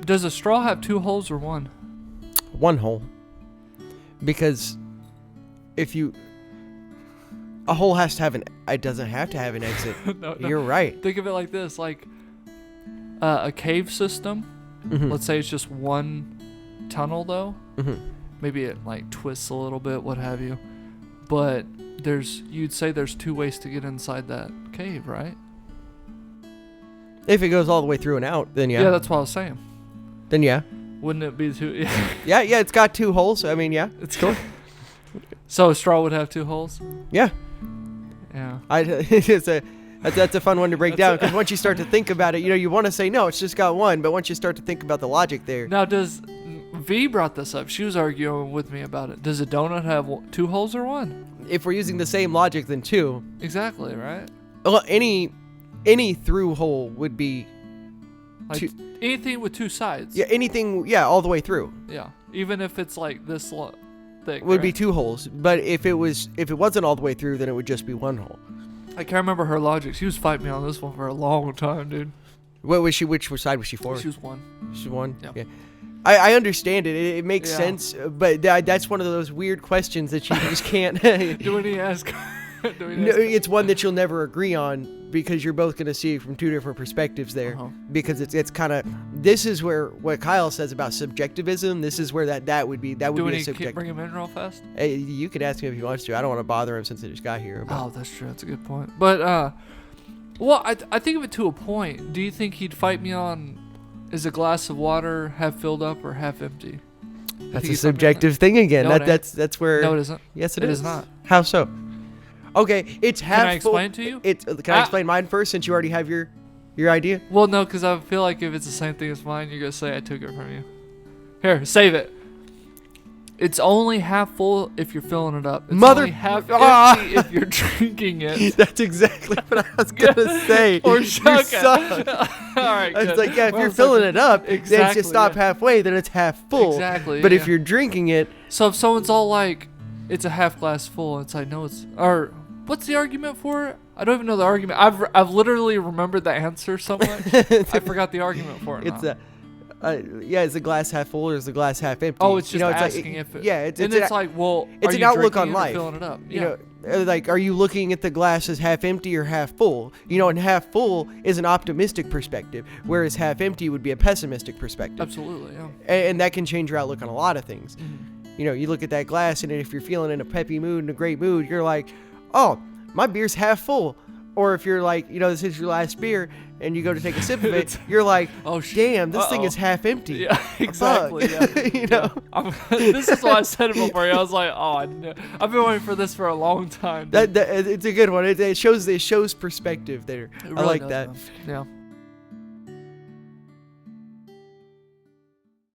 Does a straw have 2 holes or 1? 1 hole. Because a hole has to have it doesn't have to have an exit. No. You're right. Think of it like this, like a cave system. Mm-hmm. Let's say it's just 1 tunnel though. Mm-hmm. Maybe it like twists a little bit, what have you. But you'd say there's 2 ways to get inside that cave, right? If it goes all the way through and out, then yeah. Yeah, that's what I was saying. Then yeah. Wouldn't it be 2? Yeah, it's got 2 holes. I mean, yeah. It's cool. So a straw would have 2 holes? Yeah. Yeah. That's a fun one to break down, because once you start to think about it, you want to say, no, it's just got 1. But once you start to think about the logic there. Now, V brought this up. She was arguing with me about it. Does a donut have 2 holes or 1? If we're using the same logic, then 2. Exactly, right? Well, any through hole would be Like anything with 2 sides. Yeah, anything, all the way through. Yeah. Even if it's like this thick. Would be 2 holes. But if it wasn't all the way through, then it would just be 1 hole. I can't remember her logic. She was fighting me on this one for a long time, dude. What was she? Which side was she for? She was 1. She was 1? Yeah. Yeah. I understand it. It makes sense. But that's one of those weird questions that you just can't. Do we need to ask? It's one that you'll never agree on, because you're both going to see it from 2 different perspectives there. Uh-huh. Because it's kind of, this is where what Kyle says about subjectivism. This is where that would be a subjective. Do we need to bring him in real fast? Hey, you could ask him if he wants to. I don't want to bother him since he just got here. Oh, that's true. That's a good point. But well, I think of it to a point. Do you think he'd fight me on, is a glass of water half filled up or half empty? That's a subjective thing again. No, that's where. No, it isn't. Yes, It is not. How so? Okay, it's half. Can I explain to you? Can I explain mine first, since you already have your idea? Well, no, because I feel like if it's the same thing as mine, you're gonna say I took it from you. Here, save it. It's only half full if you're filling it up. It's only half empty if you're drinking it. That's exactly what I was gonna say. Or you suck suck. All right, good. It's like, if you're filling it up, then Exactly, you stop halfway, then it's half full. Exactly. But if you're drinking it, so if someone's all like, it's a half glass full, it's like, no, it's, or what's the argument for it? I don't even know the argument. I've literally remembered the answer so much. I forgot the argument for it. It's is the glass half full or is the glass half empty? Oh, it's just it's asking like, if it. Yeah, it's like, well, it's are an you outlook on drinking it or life. filling it up? You know, like, are you looking at the glass as half empty or half full? And half full is an optimistic perspective, whereas half empty would be a pessimistic perspective. Absolutely, yeah. And that can change your outlook on a lot of things. Mm-hmm. You look at that glass, and if you're feeling in a peppy mood and a great mood, you're like, oh, my beer's half full. Or if you're like, this is your last beer, and you go to take a sip of it, you're like, oh, damn, this thing is half empty. Yeah, exactly. Yeah. This is why I said it before. I was like, oh, I've been waiting for this for a long time. That it's a good one. It shows perspective there. It really I like does, that. man. Yeah.